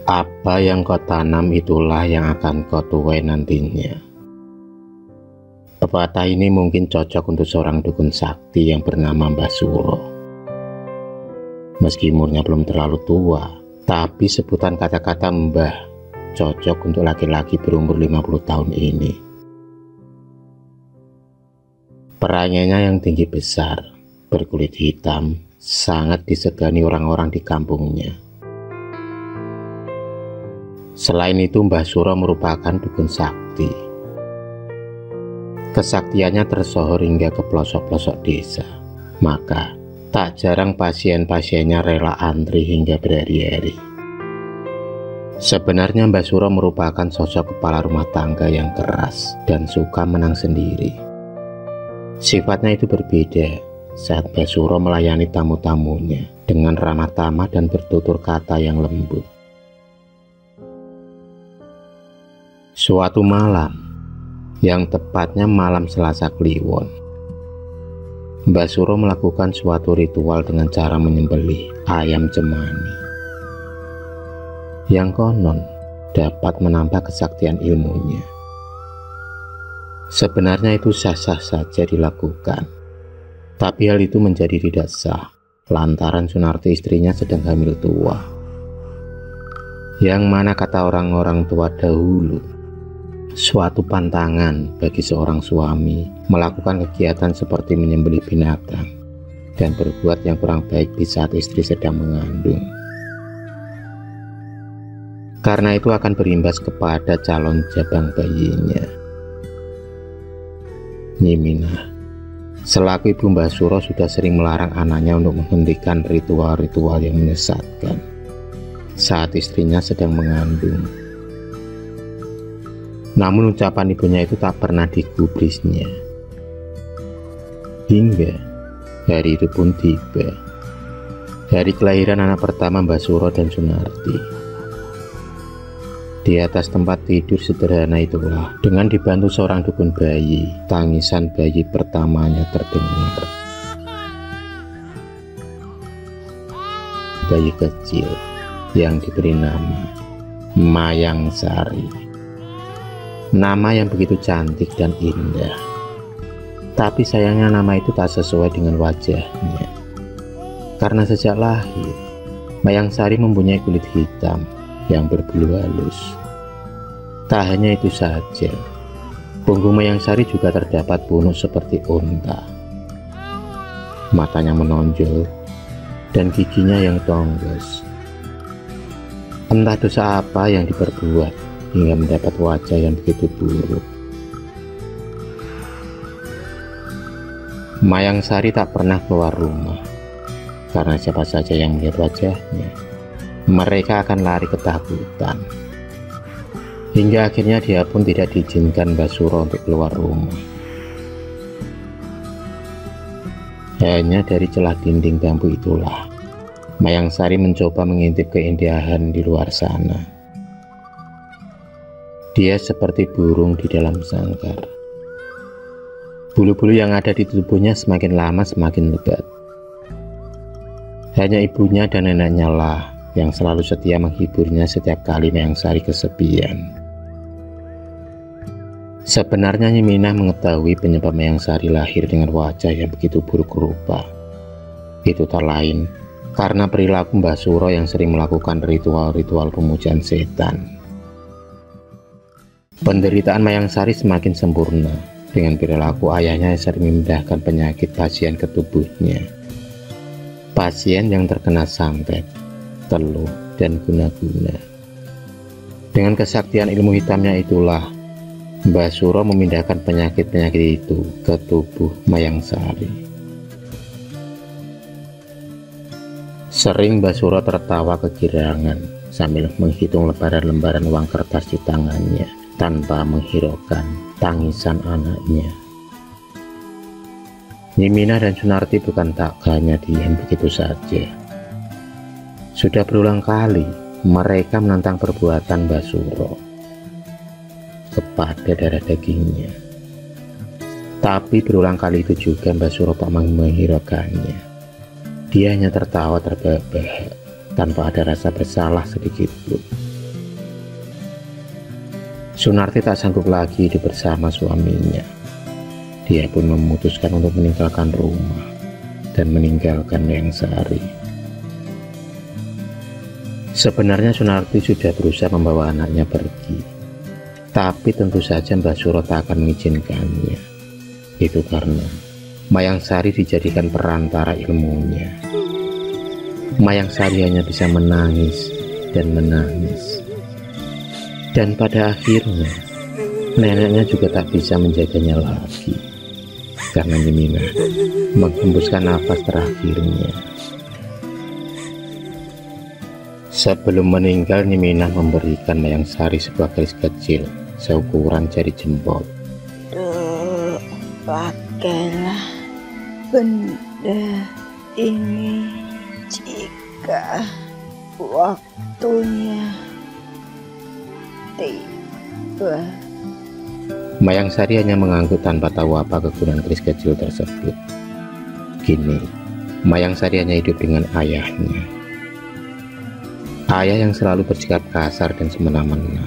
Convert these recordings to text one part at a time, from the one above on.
Apa yang kau tanam itulah yang akan kau tuai nantinya. Pepatah ini mungkin cocok untuk seorang dukun sakti yang bernama Mbah Suro. Meski umurnya belum terlalu tua, tapi sebutan kata-kata Mbah cocok untuk laki-laki berumur 50 tahun ini. Perangainya yang tinggi besar, berkulit hitam, sangat disegani orang-orang di kampungnya. Selain itu, Mbah Suro merupakan dukun sakti. Kesaktiannya tersohor hingga ke pelosok-pelosok desa. Maka, tak jarang pasien-pasiennya rela antri hingga berhari-hari. Sebenarnya Mbah Suro merupakan sosok kepala rumah tangga yang keras dan suka menang sendiri. Sifatnya itu berbeda saat Mbah Suro melayani tamu-tamunya dengan ramah tamah dan bertutur kata yang lembut. Suatu malam, yang tepatnya malam Selasa Kliwon, Mbah Suro melakukan suatu ritual dengan cara menyembelih ayam cemani yang konon dapat menambah kesaktian ilmunya. Sebenarnya itu sah-sah saja dilakukan, tapi hal itu menjadi tidak sah lantaran Sunarti istrinya sedang hamil tua, yang mana kata orang-orang tua dahulu, suatu pantangan bagi seorang suami melakukan kegiatan seperti menyembelih binatang dan berbuat yang kurang baik di saat istri sedang mengandung. Karena itu akan berimbas kepada calon jabang bayinya. Nyiminah, selaku ibu Mbah Suro, sudah sering melarang anaknya untuk menghentikan ritual-ritual yang menyesatkan saat istrinya sedang mengandung. Namun ucapan ibunya itu tak pernah digubrisnya. Hingga hari itu pun tiba, hari kelahiran anak pertama Mbah Suro dan Sunarti. Di atas tempat tidur sederhana itulah, dengan dibantu seorang dukun bayi, tangisan bayi pertamanya terdengar. Bayi kecil yang diberi nama Mayang Sari. Nama yang begitu cantik dan indah. Tapi sayangnya nama itu tak sesuai dengan wajahnya. Karena sejak lahir, Mayang Sari mempunyai kulit hitam yang berbulu halus. Tak hanya itu saja, punggung Mayang Sari juga terdapat punuk seperti unta. Matanya menonjol dan giginya yang tonggos. Entah dosa apa yang diperbuat hingga mendapat wajah yang begitu buruk. Mayang Sari tak pernah keluar rumah, karena siapa saja yang melihat wajahnya, mereka akan lari ketakutan. Hingga akhirnya dia pun tidak diizinkan Mbah Suro untuk keluar rumah. Hanya dari celah dinding bambu itulah Mayang Sari mencoba mengintip keindahan di luar sana. Dia seperti burung di dalam sangkar. Bulu-bulu yang ada di tubuhnya semakin lama semakin lebat. Hanya ibunya dan neneknya lah yang selalu setia menghiburnya setiap kali Mayang Sari kesepian. Sebenarnya Nyiminah mengetahui penyebab Mayang Sari lahir dengan wajah yang begitu buruk rupa. Itu tak lain karena perilaku Mbah Suro yang sering melakukan ritual-ritual pemujaan setan. Penderitaan Mayang Sari semakin sempurna dengan perilaku ayahnya yang sering memindahkan penyakit pasien ke tubuhnya. Pasien yang terkena santet, teluh, dan guna-guna. Dengan kesaktian ilmu hitamnya itulah Mbah Suro memindahkan penyakit-penyakit itu ke tubuh Mayang Sari. Sering Mbah Suro tertawa kegirangan sambil menghitung lembaran-lembaran uang kertas di tangannya tanpa menghiraukan tangisan anaknya. Nyiminah dan Sunarti bukan tak hanya diam begitu saja. Sudah berulang kali mereka menentang perbuatan Mbah Suro kepada darah dagingnya. Tapi berulang kali itu juga Mbah Suro tak menghiraukannya. Dia hanya tertawa terbahak-bahak tanpa ada rasa bersalah sedikit pun. Sunarti tak sanggup lagi hidup bersama suaminya. Dia pun memutuskan untuk meninggalkan rumah dan meninggalkan Mayang Sari. Sebenarnya Sunarti sudah berusaha membawa anaknya pergi, tapi tentu saja Mbah Suro tak akan mengizinkannya. Itu karena Mayang Sari dijadikan perantara ilmunya. Mayang Sari hanya bisa menangis dan menangis. Dan pada akhirnya neneknya juga tak bisa menjaganya lagi, karena Nyimina menghembuskan nafas terakhirnya. Sebelum meninggal, Nyimina memberikan Mayang Sari sebuah keris kecil seukuran jari jempol. Pakailah benda ini jika waktunya tiba. Mayang Sari hanya mengangguk tanpa tahu apa kegunaan keris kecil tersebut. Kini, Mayang Sari hanya hidup dengan ayahnya. Ayah yang selalu bersikap kasar dan semena-mena.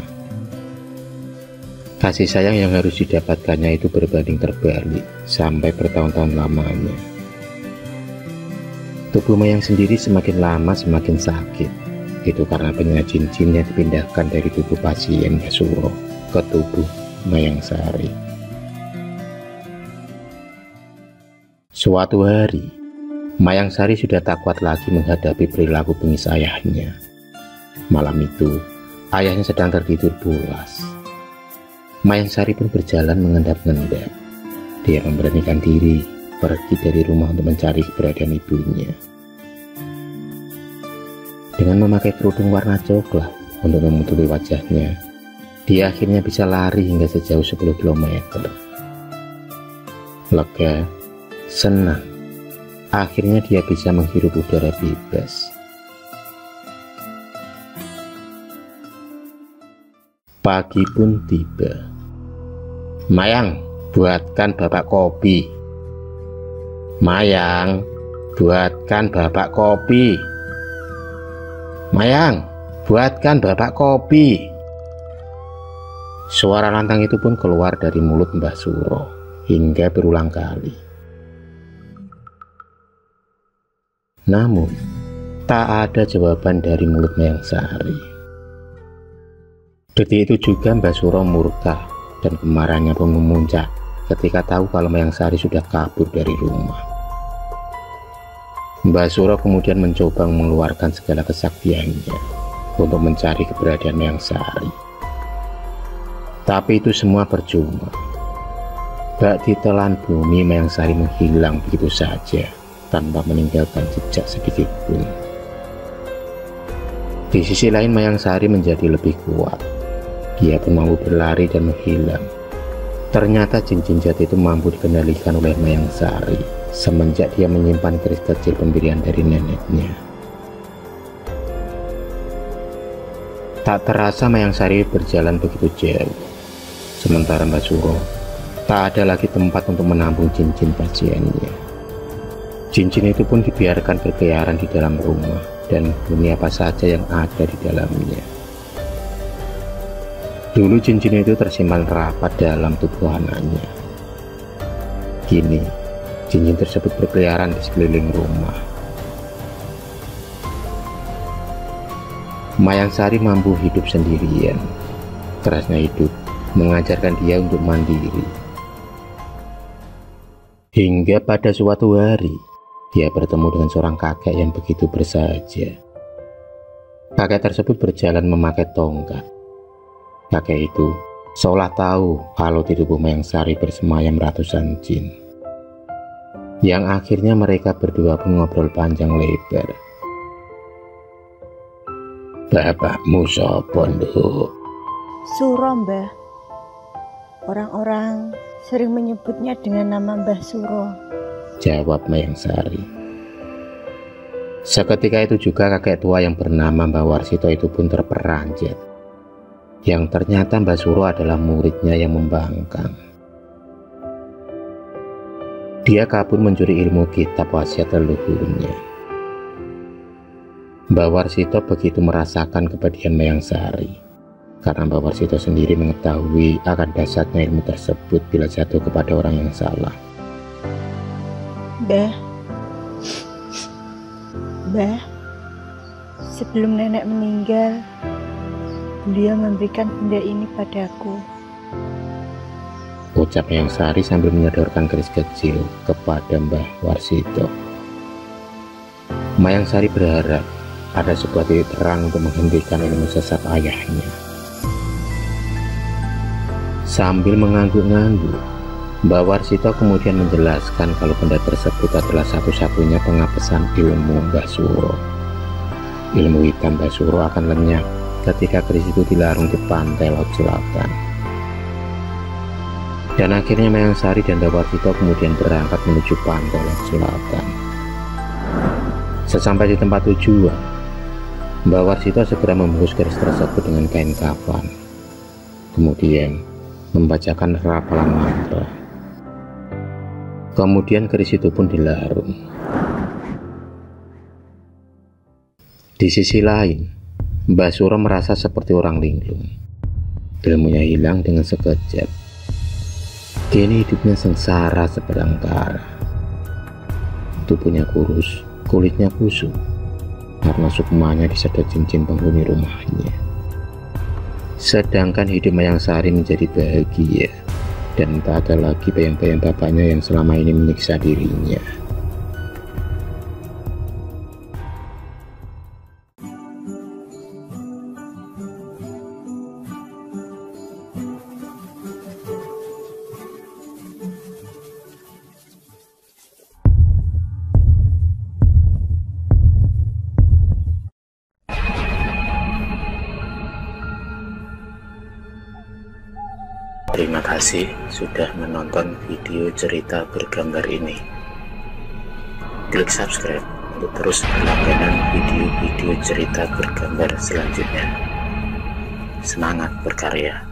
Kasih sayang yang harus didapatkannya itu berbanding terbalik sampai bertahun-tahun lamanya. Tubuh Mayang sendiri semakin lama semakin sakit. Itu karena penyengat cincin yang dipindahkan dari tubuh pasien Mbah Suro ke tubuh Mayang Sari. Suatu hari, Mayang Sari sudah tak kuat lagi menghadapi perilaku bengis ayahnya. Malam itu, ayahnya sedang tertidur pulas. Mayang Sari pun berjalan mengendap-endap. Dia memberanikan diri pergi dari rumah untuk mencari keberadaan ibunya. Dengan memakai kerudung warna coklat untuk menutupi wajahnya, dia akhirnya bisa lari hingga sejauh 10 km. Lega, senang, akhirnya dia bisa menghirup udara bebas. Pagi pun tiba. Mayang, buatkan bapak kopi. Mayang, buatkan bapak kopi. Mayang, buatkan bapak kopi. Suara lantang itu pun keluar dari mulut Mbah Suro hingga berulang kali. Namun, tak ada jawaban dari mulut Mayang Sari. Detik itu juga Mbah Suro murka dan kemarahannya pun memuncak ketika tahu kalau Mayang Sari sudah kabur dari rumah. Mbah Suro kemudian mencoba mengeluarkan segala kesaktiannya untuk mencari keberadaan Mayang Sari. Tapi itu semua percuma. Bak ditelan bumi, Mayang Sari menghilang begitu saja tanpa meninggalkan jejak sedikit pun. Di sisi lain, Mayang Sari menjadi lebih kuat. Dia pun mampu berlari dan menghilang. Ternyata cincin jati itu mampu dikendalikan oleh Mayang Sari semenjak dia menyimpan keris kecil pemberian dari neneknya. Tak terasa Mayang Sari berjalan begitu jauh. Sementara Mbah Suro tak ada lagi tempat untuk menampung cincin pasiennya. Cincin itu pun dibiarkan berkeliaran di dalam rumah dan menghuni apa saja yang ada di dalamnya. Dulu cincin itu tersimpan rapat dalam tubuh anaknya. Kini, cincin tersebut berkeliaran di sekeliling rumah. Mayang Sari mampu hidup sendirian. Kerasnya hidup mengajarkan dia untuk mandiri. Hingga pada suatu hari, dia bertemu dengan seorang kakek yang begitu bersahaja. Kakek tersebut berjalan memakai tongkat. Kakek itu seolah tahu kalau di tubuh Mayang Sari bersemayam ratusan jin. Yang akhirnya mereka berdua pun ngobrol panjang lebar. Bapakmu sapa, Nduk? Suro, Mbah. Orang-orang sering menyebutnya dengan nama Mbah Suro, jawab Mayang Sari. Seketika itu juga kakek tua yang bernama Mbah Warsito itu pun terperanjat. Yang ternyata Mbah Suro adalah muridnya yang membangkang. Dia kabur mencuri ilmu kitab wasiat leluhurnya. Mbah Warsito begitu merasakan kepedihan Mayang Sari. karena Mbah Warsito sendiri mengetahui akan dahsyatnya ilmu tersebut bila jatuh kepada orang yang salah. Mbah, sebelum nenek meninggal, beliau memberikan benda ini padaku. Ucap Mayang Sari sambil menyodorkan keris kecil kepada Mbah Warsito. Mayang Sari berharap ada sebuah titik terang untuk menghentikan ilmu sesat ayahnya. Sambil mengangguk-ngangguk, Mbah Warsito kemudian menjelaskan kalau benda tersebut adalah satu-satunya pengapesan ilmu Mbah Suro. Ilmu hitam Mbah Suro akan lenyap ketika keris itu dilarung di pantai laut selatan. Dan akhirnya Mayang Sari dan Mbah Warsito kemudian berangkat menuju pantai laut selatan. Sesampai di tempat tujuan, Mbah Warsito segera membungkus keris tersebut dengan kain kafan, kemudian membacakan rapalan mantra. Kemudian keris itu pun dilarung. Di sisi lain, Mbah Suro merasa seperti orang linglung. Ilmunya hilang dengan sekejap. Kini hidupnya sengsara sepedang kara. Tubuhnya kurus, kulitnya kusut, karena sukmanya disedot cincin penghuni rumahnya. Sedangkan hidup Mayang Sari menjadi bahagia, dan tak ada lagi bayang-bayang bapaknya yang selama ini menyiksa dirinya. Terima kasih sudah menonton video cerita bergambar ini. Klik subscribe untuk terus berlangganan video-video cerita bergambar selanjutnya. Semangat berkarya.